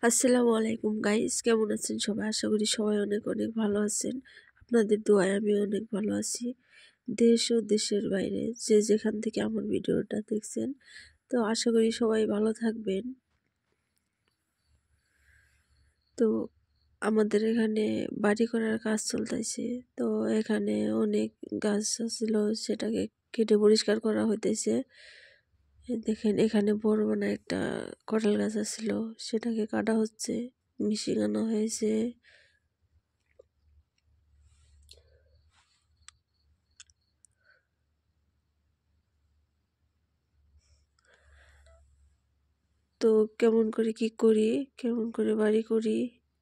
আসসালামু আলাইকুম গাইস, কেমন আছেন সবাই? আশা করি সবাই অনেক অনেক ভালো আছেন। আপনাদের দোয়ায় আমি অনেক ভালো আছি। দেশ ও দেশের বাইরে যে যেখান থেকে আমার ভিডিওটা দেখছেন, তো আশা করি সবাই ভালো থাকবেন। তো আমাদের এখানে বাড়ি করার কাজ চলতেছে। তো এখানে অনেক গাছ ছিল, সেটাকে কেটে পরিষ্কার করা হইতেছে। দেখেন এখানে বড় মানে একটা কটাল গাছ ছিল, সেটাকে কাটা হচ্ছে, মিশিয়ে আনা হয়েছে। তো কেমন করে কি করি, কেমন করে বাড়ি করি,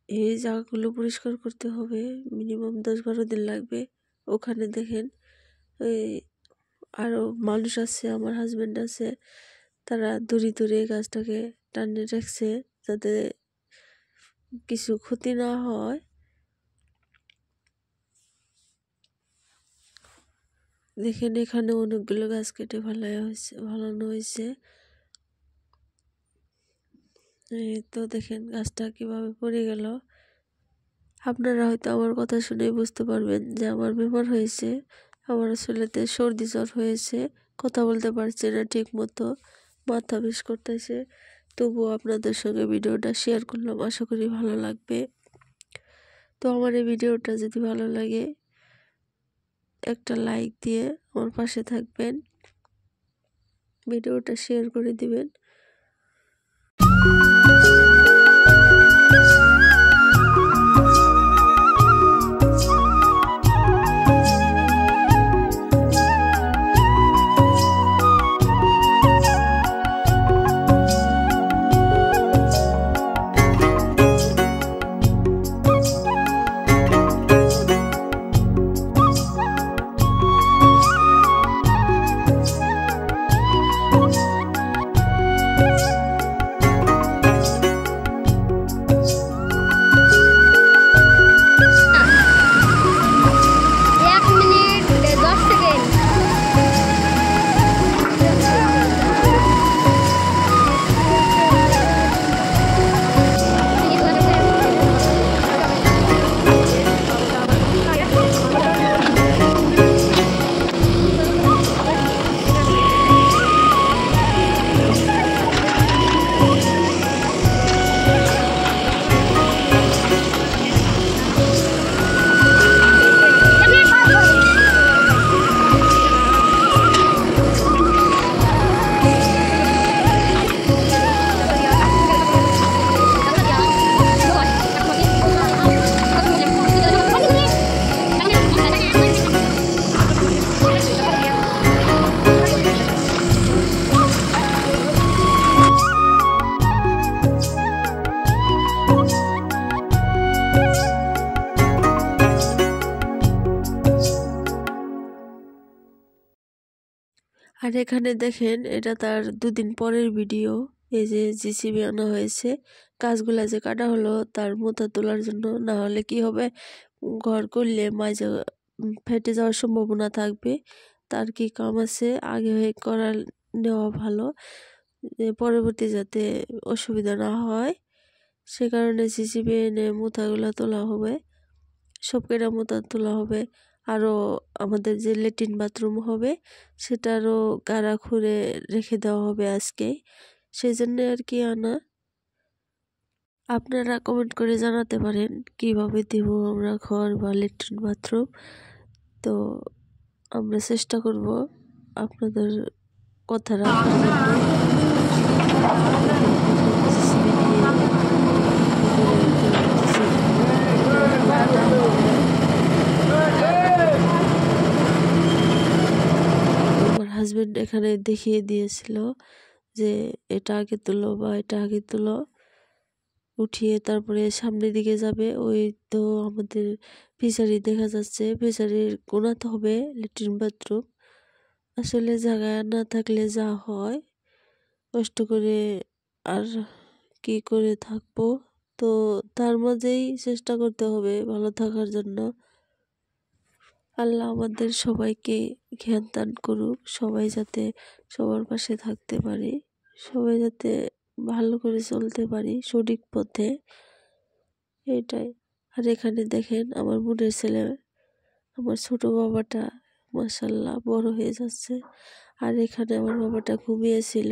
এই জায়গাগুলো পরিষ্কার করতে হবে। মিনিমাম 10-12 দিন লাগবে। ওখানে দেখেন এই আরো মানুষ আছে, আমার হাজবেন্ড আছে, তারা দড়ি ধরে গাছটাকে টানে রাখছে যাতে কিছু ক্ষতি না হয়। দেখেন এখানে অনেকগুলো গাছ কেটে ফালানো হয়েছে। এই তো দেখেন গাছটা কিভাবে পড়ে গেল। আপনারা হয়তো আমার কথা শুনে বুঝতে পারবেন যে আমার বেমার হয়েছে। আমার আসলে সর্দি জ্বর হয়েছে, কথা বলতে পারছি না ঠিক মতো, মাথা বেশ করতেছে। তবুও আপনাদের সঙ্গে ভিডিওটা শেয়ার করলাম, আশা করি ভালো লাগবে। তো আমার এই ভিডিওটা যদি ভালো লাগে একটা লাইক দিয়ে আমার পাশে থাকবেন, ভিডিওটা শেয়ার করে দিবেন। আর এখানে দেখেন এটা তার 2 দিন পরের ভিডিও। এই যে জিসিবি আনা হয়েছে, গাছগুলা যে কাটা হলো তার মোটা তোলার জন্য, না হলে কি হবে, ঘর করলে মাঝে ফেটে যাওয়ার সম্ভাবনা থাকবে। তার কি কাম আছে, আগে হয়ে করা নেওয়া ভালো, পরবর্তী যাতে অসুবিধা না হয়। সে কারণে জিসিবি এনে মোথাগুলা তোলা হবে, সব কেটা মোতা তোলা হবে। আরও আমাদের যে ল্যাট্রিন বাথরুম হবে সেটারও গাড়া খুঁড়ে রেখে দেওয়া হবে আজকে, সেই জন্য আর কি আনা। আপনারা কমেন্ট করে জানাতে পারেন কিভাবে দিব আমরা ঘর বা ল্যাট্রিন বাথরুম। তো আমরা চেষ্টা করব আপনাদের কথা রাখার জন্য। হাজবেন্ড এখানে দেখিয়ে দিয়েছিল যে এটা আগে তুলো বা এটা আগে তুলো, উঠিয়ে তারপরে সামনের দিকে যাবে। ওই তো আমাদের ফিশারি দেখা যাচ্ছে, ফিশারির কোনাতে হবে ল্যাট্রিন বাথরুম। আসলে জায়গা না থাকলে যা হয়, কষ্ট করে আর কি করে থাকবো। তো তার মাঝেই চেষ্টা করতে হবে ভালো থাকার জন্য। আল্লাহ আমাদের সবাইকে জ্ঞান দান করুক, সবাই যাতে সবার পাশে থাকতে পারে, সবাই যাতে ভালো করে চলতে পারি সঠিক পথে, এটাই। আর এখানে দেখেন আমার বোনের ছেলে, আমার ছোট বাবাটা মাশাআল্লাহ বড় হয়ে যাচ্ছে। আর এখানে আমার বাবাটা ঘুমিয়েছিল।